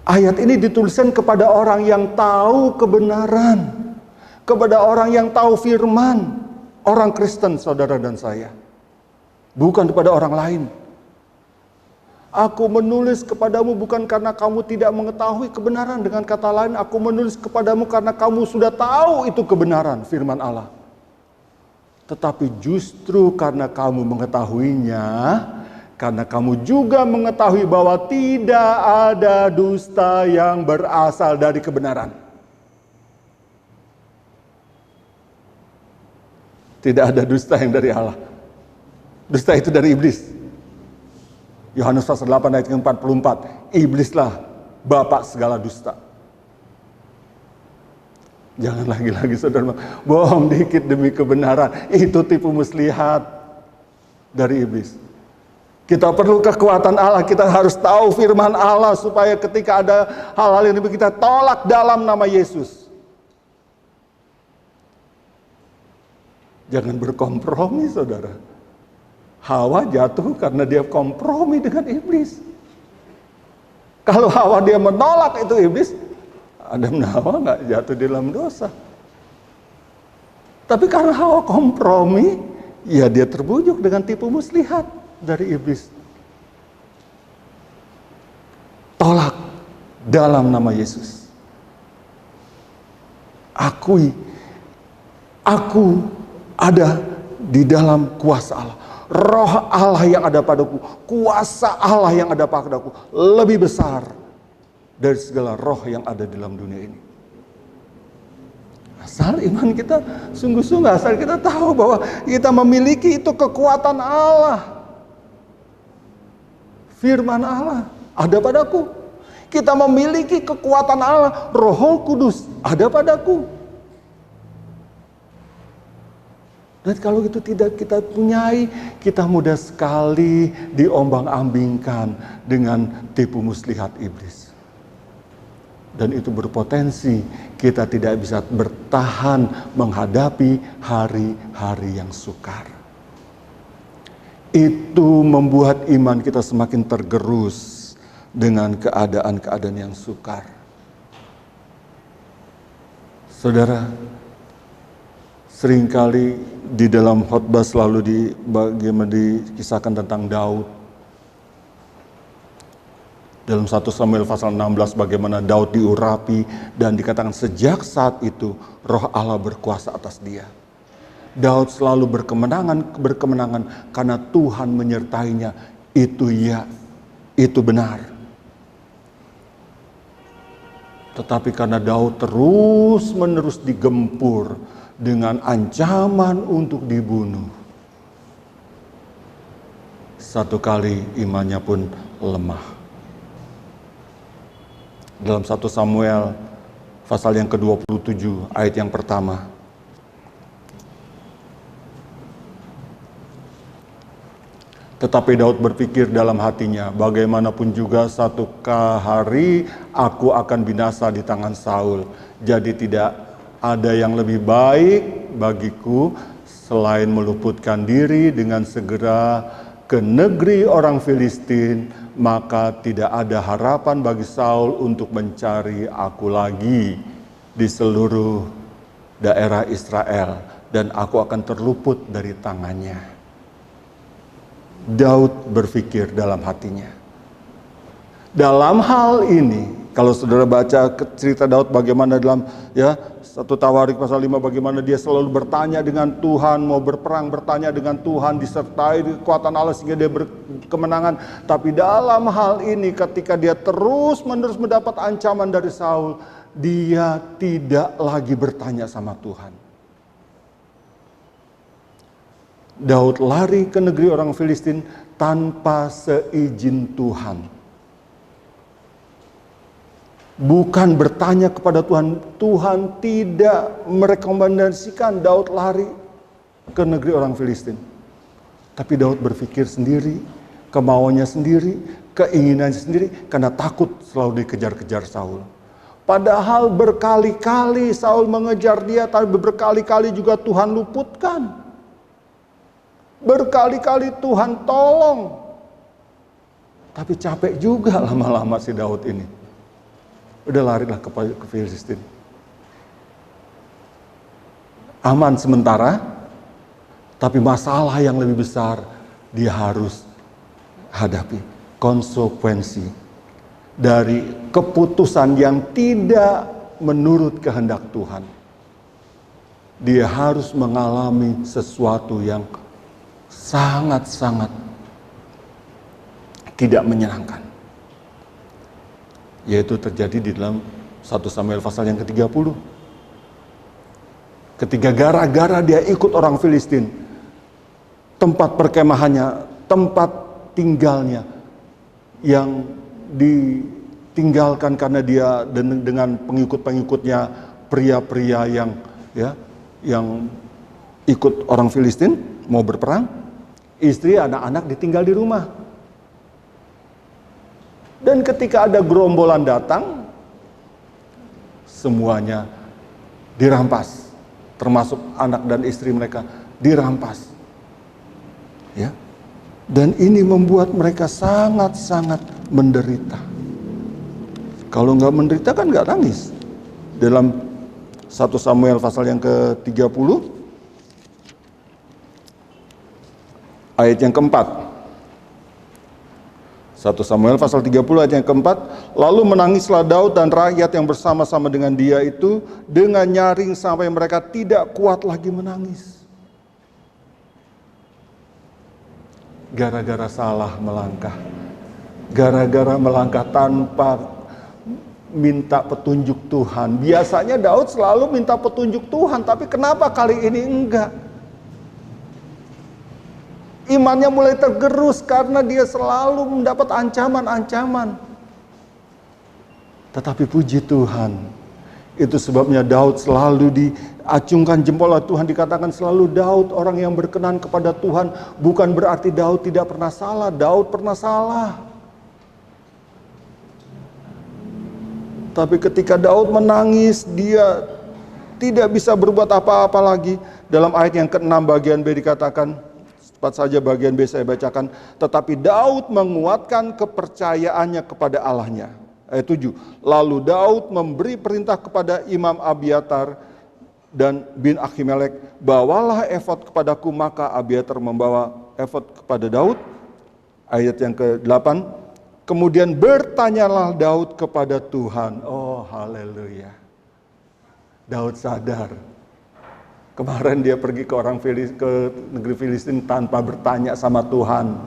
Ayat ini dituliskan kepada orang yang tahu kebenaran, kepada orang yang tahu firman, orang Kristen, saudara dan saya. Bukan kepada orang lain. Aku menulis kepadamu bukan karena kamu tidak mengetahui kebenaran. Dengan kata lain, aku menulis kepadamu karena kamu sudah tahu itu kebenaran, firman Allah. Tetapi justru karena kamu mengetahuinya, Karena kamu juga mengetahui bahwa tidak ada dusta yang berasal dari kebenaran. Tidak ada dusta yang dari Allah. Dusta itu dari iblis. Yohanes pasal 8 ayat 44. Iblislah bapak segala dusta. Jangan lagi-lagi saudara bohong dikit demi kebenaran. Itu tipu muslihat dari iblis. Kita perlu kekuatan Allah, kita harus tahu firman Allah supaya ketika ada hal-hal yang kita tolak dalam nama Yesus. Jangan berkompromi saudara. Hawa jatuh karena dia kompromi dengan iblis. Kalau Hawa dia menolak itu iblis, Adam dan Hawa nggak jatuh di dalam dosa. Tapi karena Hawa kompromi, ya dia terbujuk dengan tipu muslihat dari iblis. Tolak dalam nama Yesus. Akui, aku ada di dalam kuasa Allah. Roh Allah yang ada padaku, kuasa Allah yang ada padaku lebih besar dari segala roh yang ada di dalam dunia ini. Asal iman kita sungguh-sungguh, asal kita tahu bahwa kita memiliki itu kekuatan Allah. Firman Allah ada padaku. Kita memiliki kekuatan Allah, Roh Kudus ada padaku. Dan kalau itu tidak kita punyai, kita mudah sekali diombang-ambingkan dengan tipu muslihat iblis. Dan itu berpotensi kita tidak bisa bertahan menghadapi hari-hari yang sukar. Itu membuat iman kita semakin tergerus dengan keadaan-keadaan yang sukar. Saudara, seringkali di dalam khotbah selalu dikisahkan tentang Daud. Dalam 1 Samuel pasal 16 bagaimana Daud diurapi dan dikatakan sejak saat itu roh Allah berkuasa atas dia. Daud selalu berkemenangan karena Tuhan menyertainya. Itu ya, itu benar. Tetapi karena Daud terus-menerus digempur dengan ancaman untuk dibunuh, satu kali imannya pun lemah. Dalam 1 Samuel pasal yang ke-27 ayat yang pertama, tetapi Daud berpikir dalam hatinya, bagaimanapun juga satu hari aku akan binasa di tangan Saul. Jadi tidak ada yang lebih baik bagiku selain meluputkan diri dengan segera ke negeri orang Filistin, maka tidak ada harapan bagi Saul untuk mencari aku lagi di seluruh daerah Israel, dan aku akan terluput dari tangannya. Daud berpikir dalam hatinya. Dalam hal ini, kalau saudara baca cerita Daud bagaimana dalam 1 Tawarik pasal 5 bagaimana dia selalu bertanya dengan Tuhan, mau berperang bertanya dengan Tuhan, disertai kekuatan Allah sehingga dia berkemenangan. Tapi dalam hal ini ketika dia terus-menerus mendapat ancaman dari Saul, dia tidak lagi bertanya sama Tuhan. Daud lari ke negeri orang Filistin tanpa seizin Tuhan. Bukan bertanya kepada Tuhan. Tuhan tidak merekomendasikan Daud lari ke negeri orang Filistin. Tapi Daud berpikir sendiri, kemauannya sendiri, keinginannya sendiri, karena takut selalu dikejar-kejar Saul. Padahal berkali-kali Saul mengejar dia, tapi berkali-kali juga Tuhan luputkan. Berkali-kali Tuhan tolong. Tapi capek juga lama-lama si Daud ini. Udah larilah ke Filistin. Aman sementara, tapi masalah yang lebih besar dia harus hadapi. Konsekuensi dari keputusan yang tidak menurut kehendak Tuhan. Dia harus mengalami sesuatu yang sangat-sangat tidak menyenangkan. Yaitu terjadi di dalam 1 Samuel pasal yang ke-30. Ketika gara-gara dia ikut orang Filistin, tempat perkemahannya, tempat tinggalnya yang ditinggalkan karena dia dengan pengikut-pengikutnya, pria-pria yang ikut orang Filistin mau berperang, istri anak-anak ditinggal di rumah. Dan ketika ada gerombolan datang, semuanya dirampas, termasuk anak dan istri mereka dirampas. Ya. Dan ini membuat mereka sangat-sangat menderita. Kalau nggak menderita kan nggak nangis. Dalam 1 Samuel pasal yang ke-30, ayat yang keempat. 1 Samuel pasal 30 ayat yang keempat, lalu menangislah Daud dan rakyat yang bersama-sama dengan dia itu dengan nyaring sampai mereka tidak kuat lagi menangis. Gara-gara salah melangkah, gara-gara melangkah tanpa minta petunjuk Tuhan. Biasanya Daud selalu minta petunjuk Tuhan, tapi kenapa kali ini enggak? Imannya mulai tergerus karena dia selalu mendapat ancaman-ancaman. Tetapi puji Tuhan, itu sebabnya Daud selalu diacungkan jempol oleh Tuhan. Dikatakan selalu Daud orang yang berkenan kepada Tuhan. Bukan berarti Daud tidak pernah salah. Daud pernah salah. Tapi ketika Daud menangis, dia tidak bisa berbuat apa-apa lagi. Dalam ayat yang ke-6 bagian B dikatakan, cepat saja bagian B saya bacakan. Tetapi Daud menguatkan kepercayaannya kepada Allahnya. Ayat 7. Lalu Daud memberi perintah kepada Imam Abiatar dan bin Ahimelek, bawalah efod kepadaku. Maka Abiatar membawa efod kepada Daud. Ayat yang ke-8. Kemudian bertanyalah Daud kepada Tuhan. Oh haleluya. Daud sadar. Kemarin dia pergi ke negeri Filistin tanpa bertanya sama Tuhan.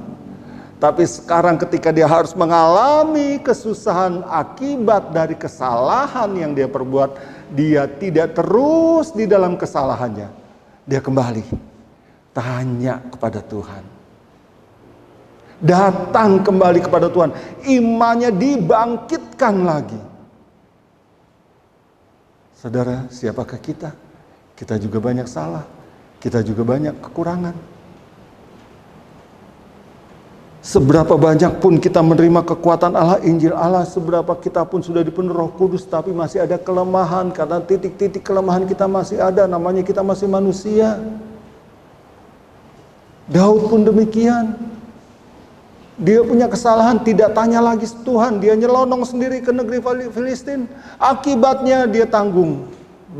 Tapi sekarang ketika dia harus mengalami kesusahan akibat dari kesalahan yang dia perbuat, dia tidak terus di dalam kesalahannya. Dia kembali tanya kepada Tuhan. Datang kembali kepada Tuhan. Imannya dibangkitkan lagi. Saudara, siapakah kita? Kita juga banyak salah. Kita juga banyak kekurangan. Seberapa banyak pun kita menerima kekuatan Allah, Injil Allah, seberapa kita pun sudah dipenuhi Roh Kudus, tapi masih ada kelemahan. Karena titik-titik kelemahan kita masih ada, namanya kita masih manusia. Daud pun demikian. Dia punya kesalahan, tidak tanya lagi Tuhan. Dia nyelonong sendiri ke negeri Filistin. Akibatnya dia tanggung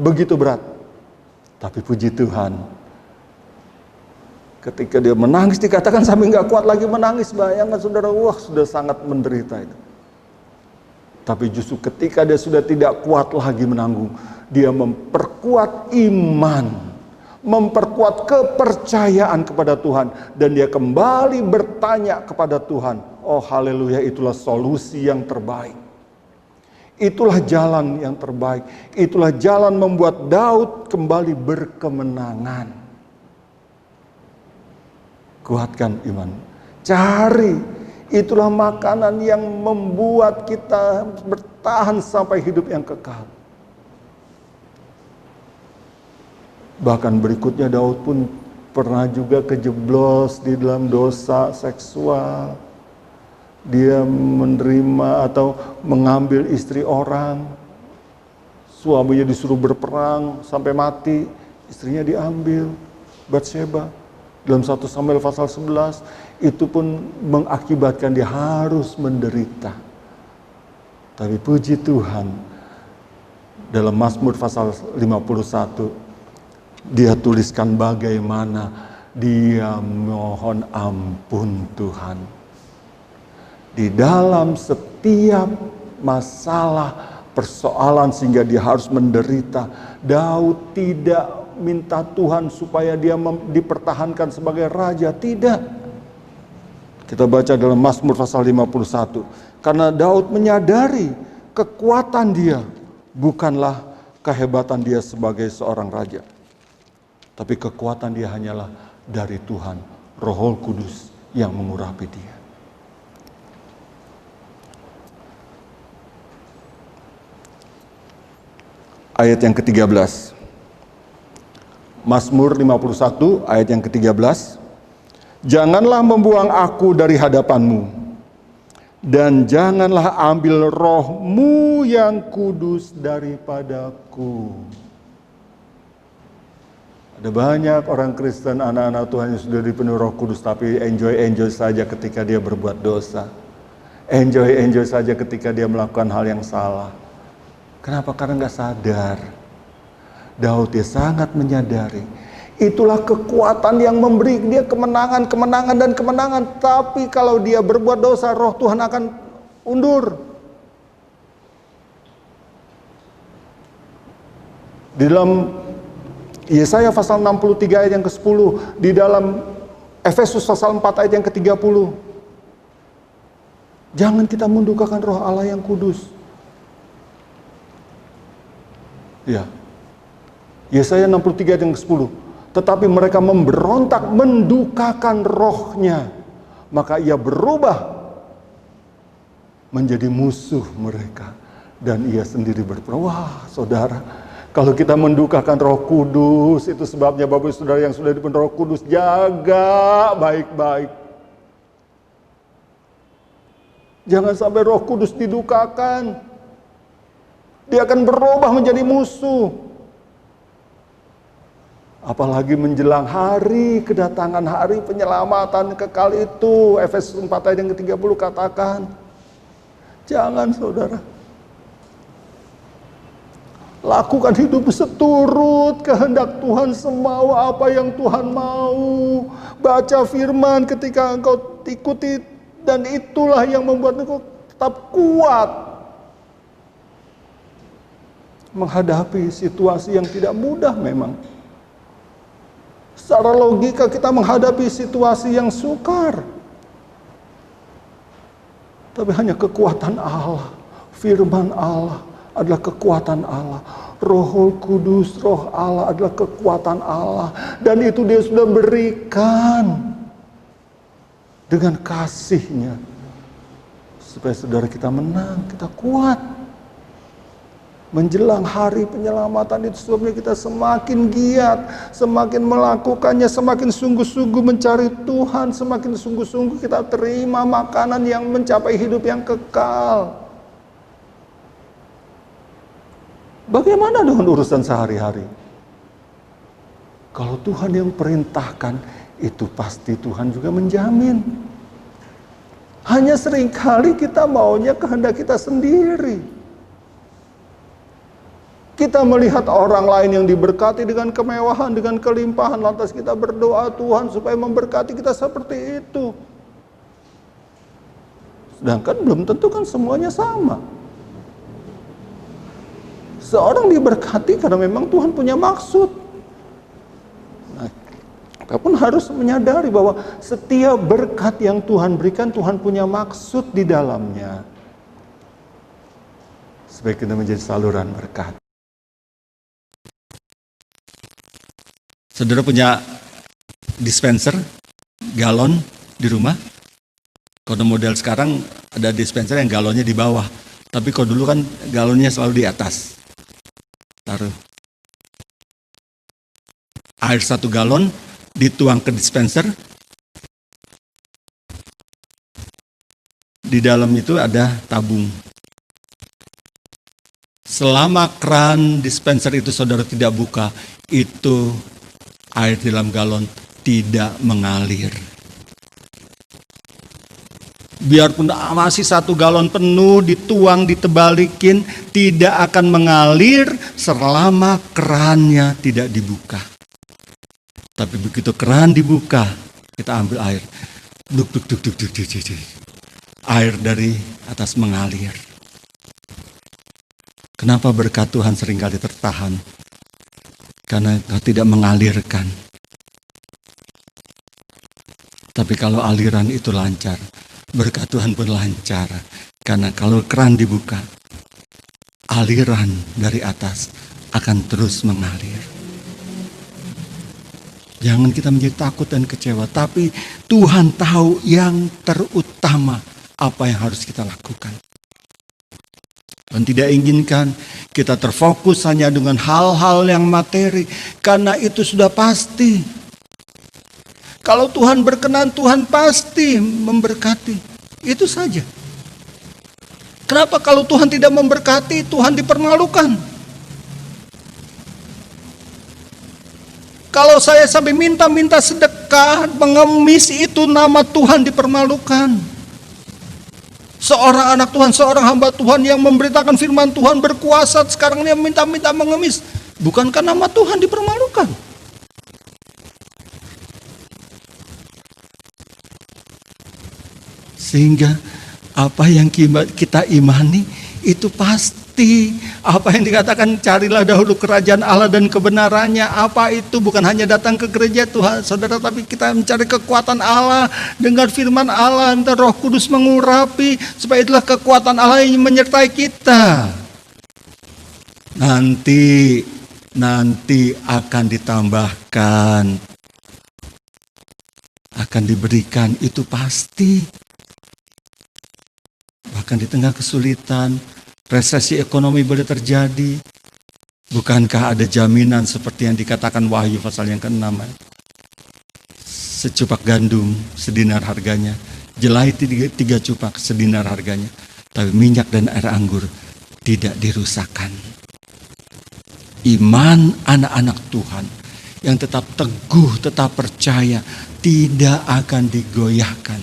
begitu berat. Tapi puji Tuhan, ketika dia menangis, dikatakan sampai nggak kuat lagi menangis. Bayangkan saudara, wah sudah sangat menderita itu. Tapi justru ketika dia sudah tidak kuat lagi menanggung, dia memperkuat iman, memperkuat kepercayaan kepada Tuhan, dan dia kembali bertanya kepada Tuhan. Oh haleluya, itulah solusi yang terbaik. Itulah jalan yang terbaik. Itulah jalan membuat Daud kembali berkemenangan. Kuatkan iman. Cari. Itulah makanan yang membuat kita bertahan sampai hidup yang kekal. Bahkan berikutnya Daud pun pernah juga kejeblos di dalam dosa seksual. Dia menerima atau mengambil istri orang. Suaminya disuruh berperang sampai mati, istrinya diambil, Batsheba. Dalam 1 Samuel pasal 11, itu pun mengakibatkan dia harus menderita. Tapi puji Tuhan, dalam Mazmur pasal 51, dia tuliskan bagaimana dia mohon ampun Tuhan. Di dalam setiap masalah, persoalan sehingga dia harus menderita, Daud tidak minta Tuhan supaya dia dipertahankan sebagai raja. Tidak. Kita baca dalam Mazmur pasal 51. Karena Daud menyadari kekuatan dia bukanlah kehebatan dia sebagai seorang raja. Tapi kekuatan dia hanyalah dari Tuhan, Roh Kudus yang mengurapi dia. Ayat yang ke-13. Mazmur 51 ayat yang ke-13. Janganlah membuang aku dari hadapanmu, dan janganlah ambil rohmu yang kudus daripadaku. Ada banyak orang Kristen, anak-anak Tuhan yang sudah dipenuhi Roh Kudus, tapi enjoy saja ketika dia berbuat dosa. Enjoy saja ketika dia melakukan hal yang salah. Kenapa? Karena nggak sadar. Daud dia sangat menyadari. Itulah kekuatan yang memberi dia kemenangan dan kemenangan. Tapi kalau dia berbuat dosa, roh Tuhan akan undur. Di dalam Yesaya pasal 63 ayat yang ke-10. Di dalam Efesus pasal 4 ayat yang ke-30. Jangan kita mendukakan roh Allah yang kudus. Ya. Yesaya 63 ayat yang ke-10. Tetapi mereka memberontak, mendukakan rohnya. Maka ia berubah menjadi musuh mereka. Dan ia sendiri berperang. Wah saudara, kalau kita mendukakan Roh Kudus, itu sebabnya Bapak Ibu Saudara yang sudah dipenuhi Roh Kudus, jaga baik-baik. Jangan sampai Roh Kudus didukakan. Dia akan berubah menjadi musuh. Apalagi menjelang hari kedatangan hari penyelamatan kekal itu. Efesus 4 ayat yang ke-30 katakan. Jangan saudara. Lakukan hidup seturut kehendak Tuhan, semau apa yang Tuhan mau. Baca firman ketika engkau ikuti, dan itulah yang membuat engkau tetap kuat menghadapi situasi yang tidak mudah memang. Secara logika kita menghadapi situasi yang sukar. Tapi hanya kekuatan Allah, firman Allah adalah kekuatan Allah. Roh Kudus, roh Allah adalah kekuatan Allah. Dan itu dia sudah berikan dengan kasih-Nya. Supaya saudara kita menang, kita kuat. Menjelang hari penyelamatan itu sebabnya kita semakin giat, semakin melakukannya, semakin sungguh-sungguh mencari Tuhan, semakin sungguh-sungguh kita terima makanan yang mencapai hidup yang kekal. Bagaimana dengan urusan sehari-hari? Kalau Tuhan yang perintahkan, itu pasti Tuhan juga menjamin. Hanya seringkali kita maunya kehendak kita sendiri. Kita melihat orang lain yang diberkati dengan kemewahan, dengan kelimpahan, lantas kita berdoa Tuhan supaya memberkati kita seperti itu. Sedangkan belum tentu kan semuanya sama. Seorang diberkati karena memang Tuhan punya maksud. Nah, kita pun harus menyadari bahwa setiap berkat yang Tuhan berikan, Tuhan punya maksud di dalamnya. Supaya kita menjadi saluran berkat. Saudara punya dispenser, galon di rumah? Kalau model sekarang ada dispenser yang galonnya di bawah. Tapi kalau dulu kan galonnya selalu di atas. Taruh. Air 1 galon dituang ke dispenser. Di dalam itu ada tabung. Selama keran dispenser itu saudara tidak buka, itu air di dalam galon tidak mengalir. Biarpun masih 1 galon penuh dituang, ditebalikin, tidak akan mengalir selama kerannya tidak dibuka. Tapi begitu keran dibuka, kita ambil air. Duk. Air dari atas mengalir. Kenapa berkat Tuhan seringkali tertahan? Karena Engkau tidak mengalirkan. Tapi kalau aliran itu lancar, berkat Tuhan pun lancar. Karena kalau keran dibuka, aliran dari atas akan terus mengalir. Jangan kita menjadi takut dan kecewa, tapi Tuhan tahu yang terutama apa yang harus kita lakukan. Dan tidak inginkan kita terfokus hanya dengan hal-hal yang materi, karena itu sudah pasti. Kalau Tuhan berkenan, Tuhan pasti memberkati. Itu saja. Kenapa kalau Tuhan tidak memberkati, Tuhan dipermalukan? Kalau saya sampai minta-minta sedekah, mengemis, itu nama Tuhan dipermalukan. Seorang anak Tuhan, seorang hamba Tuhan yang memberitakan firman Tuhan berkuasa, sekarang dia minta-minta mengemis. Bukankah nama Tuhan dipermalukan? Sehingga apa yang kita imani itu pasti. Apa yang dikatakan carilah dahulu kerajaan Allah dan kebenarannya. Apa itu? Bukan hanya datang ke gereja Tuhan, saudara, tapi kita mencari kekuatan Allah. Dengar firman Allah, dan Roh Kudus mengurapi, supaya itulah kekuatan Allah yang menyertai kita. Nanti akan ditambahkan, akan diberikan, itu pasti. Bahkan di tengah kesulitan, resesi ekonomi boleh terjadi. Bukankah ada jaminan seperti yang dikatakan Wahyu pasal yang ke-6? Secupak gandum sedinar harganya, jelai 3 cupak sedinar harganya, tapi minyak dan air anggur tidak dirusakkan. Iman anak-anak Tuhan yang tetap teguh, tetap percaya, tidak akan digoyahkan.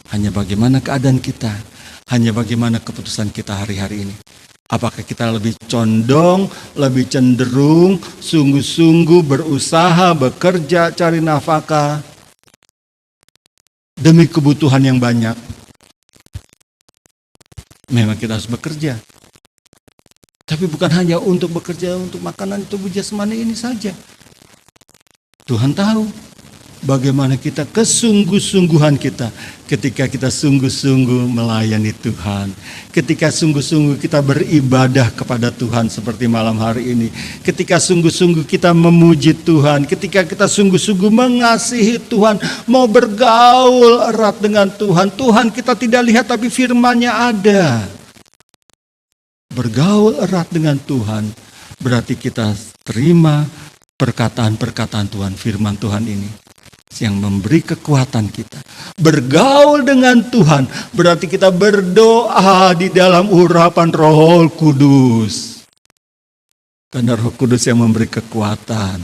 Hanya bagaimana keadaan kita, hanya bagaimana keputusan kita hari-hari ini. Apakah kita lebih condong, lebih cenderung, sungguh-sungguh berusaha, bekerja, cari nafkah demi kebutuhan yang banyak? Memang kita harus bekerja. Tapi bukan hanya untuk bekerja, untuk makanan tubuh jasmani ini saja. Tuhan tahu bagaimana kita, kesungguh-sungguhan kita ketika kita sungguh-sungguh melayani Tuhan. Ketika sungguh-sungguh kita beribadah kepada Tuhan seperti malam hari ini. Ketika sungguh-sungguh kita memuji Tuhan. Ketika kita sungguh-sungguh mengasihi Tuhan. Mau bergaul erat dengan Tuhan. Tuhan kita tidak lihat tapi firman-Nya ada. Bergaul erat dengan Tuhan berarti kita terima perkataan-perkataan Tuhan, firman Tuhan ini yang memberi kekuatan kita. Bergaul dengan Tuhan berarti kita berdoa di dalam urapan Roh Kudus. Karena Roh Kudus yang memberi kekuatan.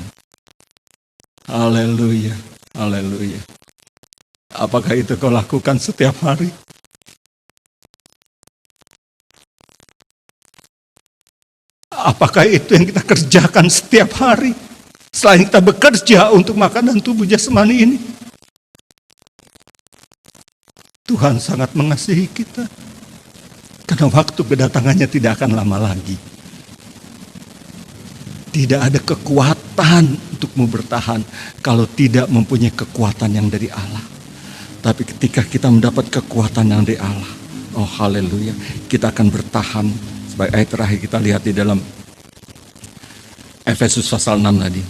Haleluya, haleluya. Apakah itu kau lakukan setiap hari? Apakah itu yang kita kerjakan setiap hari? Selain kita bekerja untuk makanan tubuh jasmani ini. Tuhan sangat mengasihi kita. Karena waktu kedatangannya tidak akan lama lagi. Tidak ada kekuatan untukmu bertahan kalau tidak mempunyai kekuatan yang dari Allah. Tapi ketika kita mendapat kekuatan yang dari Allah, oh haleluya, kita akan bertahan. Sebagai ayat terakhir kita lihat di dalam Efesus pasal 6 tadi.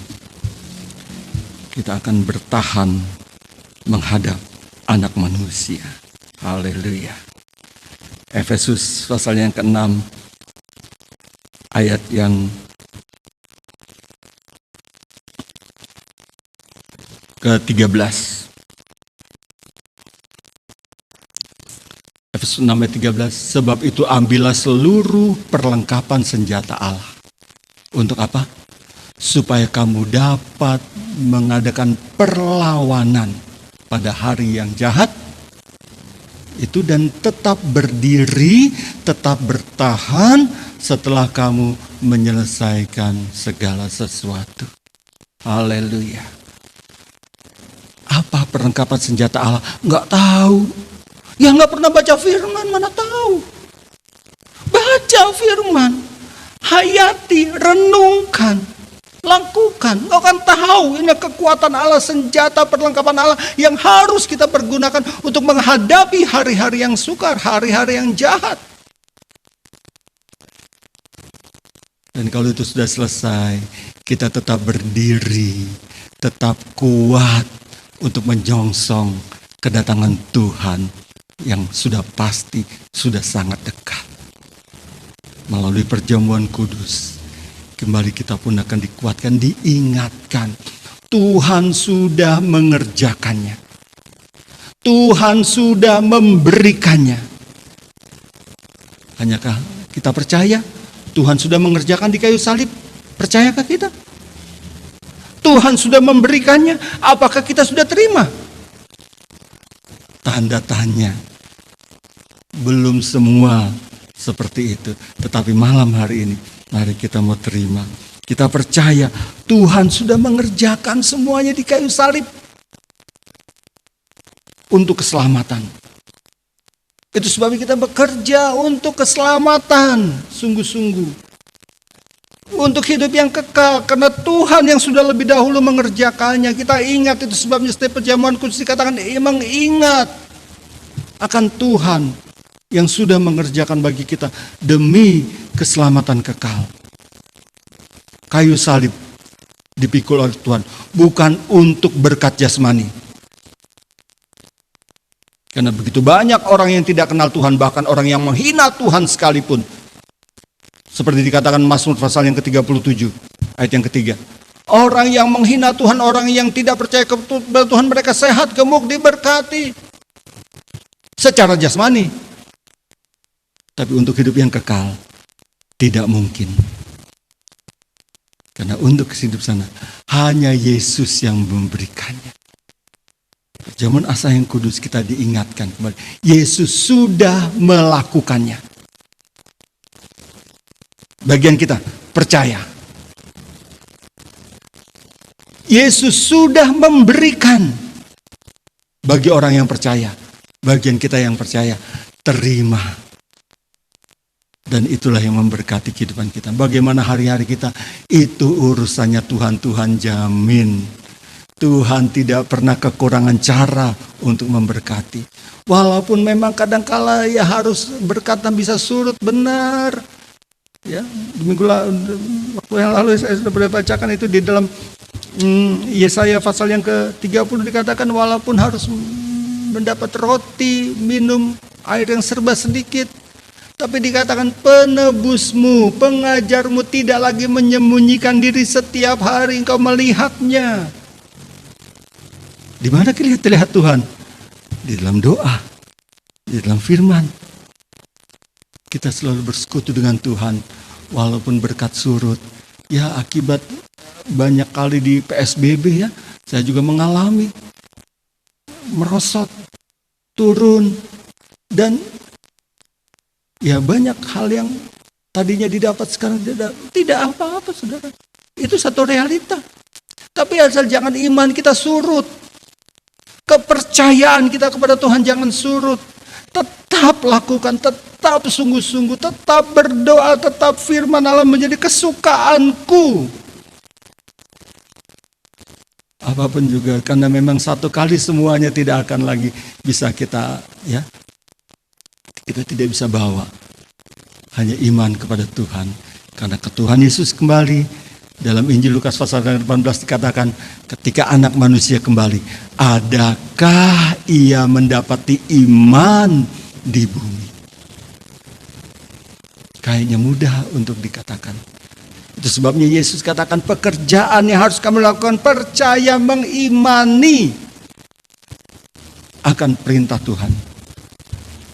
Kita akan bertahan menghadap anak manusia. Haleluya. Efesus pasal yang ke-6 ayat yang ke-13. Efesus 6 ayat 13, sebab itu ambillah seluruh perlengkapan senjata Allah. Untuk apa? Supaya kamu dapat mengadakan perlawanan pada hari yang jahat itu dan tetap berdiri, tetap bertahan setelah kamu menyelesaikan segala sesuatu. Haleluya. Apa perlengkapan senjata Allah? Enggak tahu. Ya nggak pernah baca firman, mana tahu. Baca firman, hayati, renungkan. Lakukan, engkau akan tahu ini kekuatan Allah, senjata perlengkapan Allah yang harus kita pergunakan untuk menghadapi hari-hari yang sukar, hari-hari yang jahat. Dan kalau itu sudah selesai, kita tetap berdiri, tetap kuat untuk menyongsong kedatangan Tuhan yang sudah pasti, sudah sangat dekat. Melalui perjamuan kudus, kembali kita pun akan dikuatkan, diingatkan. Tuhan sudah mengerjakannya. Tuhan sudah memberikannya. Hanyakah kita percaya Tuhan sudah mengerjakan di kayu salib? Percayakah kita? Tuhan sudah memberikannya. Apakah kita sudah terima? Tanda tanya. Belum semua seperti itu. Tetapi malam hari ini, mari kita mau terima. Kita percaya Tuhan sudah mengerjakan semuanya di kayu salib untuk keselamatan. Itu sebabnya kita bekerja untuk keselamatan, sungguh-sungguh. Untuk hidup yang kekal, karena Tuhan yang sudah lebih dahulu mengerjakannya. Kita ingat, itu sebabnya setiap perjamuan kudus dikatakan mengingat akan Tuhan yang sudah mengerjakan bagi kita demi keselamatan kekal. Kayu salib dipikul oleh Tuhan bukan untuk berkat jasmani. Karena begitu banyak orang yang tidak kenal Tuhan, bahkan orang yang menghina Tuhan sekalipun. Seperti dikatakan Mazmur pasal yang ke-37, ayat yang ketiga. Orang yang menghina Tuhan, orang yang tidak percaya kepada Tuhan, mereka sehat, gemuk, diberkati secara jasmani. Tapi untuk hidup yang kekal, tidak mungkin. Karena untuk hidup sana, hanya Yesus yang memberikannya. Perjamuan asa yang kudus kita diingatkan kembali. Yesus sudah melakukannya. Bagian kita, percaya. Yesus sudah memberikan. Bagi orang yang percaya. Bagian kita yang percaya, terima. Dan itulah yang memberkati kehidupan kita. Bagaimana hari-hari kita, itu urusannya Tuhan. Tuhan jamin. Tuhan tidak pernah kekurangan cara untuk memberkati. Walaupun memang kadangkala ya harus berkata bisa surut, benar. Ya, minggu waktu yang lalu saya sudah bacakan itu di dalam Yesaya pasal yang ke-30 dikatakan walaupun harus mendapat roti, minum air yang serba sedikit, tapi dikatakan penebusmu, pengajarmu tidak lagi menyembunyikan diri, setiap hari engkau melihatnya. Di mana kita lihat Tuhan? Di dalam doa, di dalam firman. Kita selalu bersekutu dengan Tuhan, walaupun berkat surut. Ya akibat banyak kali di PSBB ya, saya juga mengalami. Merosot, turun, dan ya banyak hal yang tadinya didapat sekarang tidak apa-apa, saudara. Itu satu realita. Tapi asal jangan iman kita surut. Kepercayaan kita kepada Tuhan jangan surut. Tetap lakukan, tetap sungguh-sungguh, tetap berdoa, tetap firman Allah menjadi kesukaanku. Apapun juga, karena memang satu kali semuanya tidak akan lagi bisa kita tidak bisa bawa. Hanya iman kepada Tuhan. Karena ke Tuhan Yesus kembali. Dalam Injil Lukas pasal 18 dikatakan, ketika anak manusia kembali, adakah ia mendapati iman di bumi? Kayaknya mudah untuk dikatakan. Itu sebabnya Yesus katakan pekerjaan yang harus kami lakukan, percaya mengimani akan perintah Tuhan.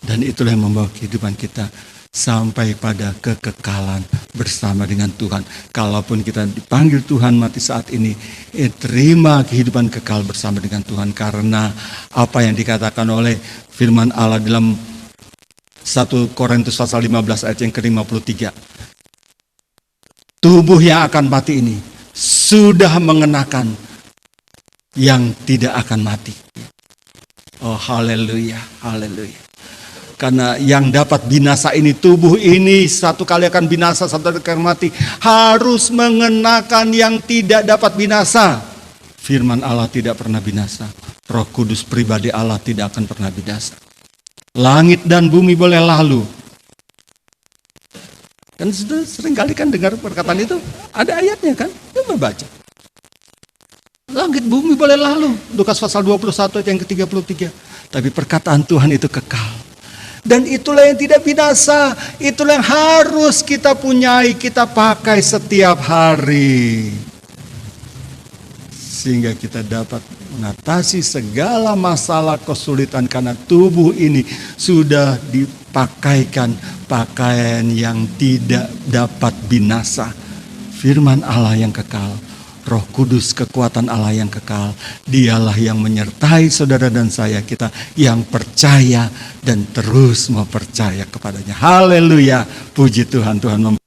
Dan itulah yang membawa kehidupan kita sampai pada kekekalan bersama dengan Tuhan. Kalaupun kita dipanggil Tuhan mati saat ini, terima kehidupan kekal bersama dengan Tuhan. Karena apa yang dikatakan oleh firman Allah dalam 1 Korintus pasal 15 ayat yang ke-53. Tubuh yang akan mati ini sudah mengenakan yang tidak akan mati. Oh haleluya, haleluya. Karena yang dapat binasa ini, tubuh ini satu kali akan binasa, satu kali akan mati. Harus mengenakan yang tidak dapat binasa. Firman Allah tidak pernah binasa. Roh Kudus pribadi Allah tidak akan pernah binasa. Langit dan bumi boleh lalu. Kan sudah sering kali kan dengar perkataan itu. Ada ayatnya kan? Coba baca. Langit bumi boleh lalu. Lukas pasal 21 ayat yang ke-33. Tapi perkataan Tuhan itu kekal. Dan itulah yang tidak binasa. Itulah yang harus kita punyai, kita pakai setiap hari. Sehingga kita dapat mengatasi segala masalah kesulitan. Karena tubuh ini sudah dipakaikan pakaian yang tidak dapat binasa. Firman Allah yang kekal. Roh Kudus, kekuatan Allah yang kekal. Dialah yang menyertai saudara dan saya, kita yang percaya dan terus mau percaya kepadanya. Haleluya, puji Tuhan, Tuhan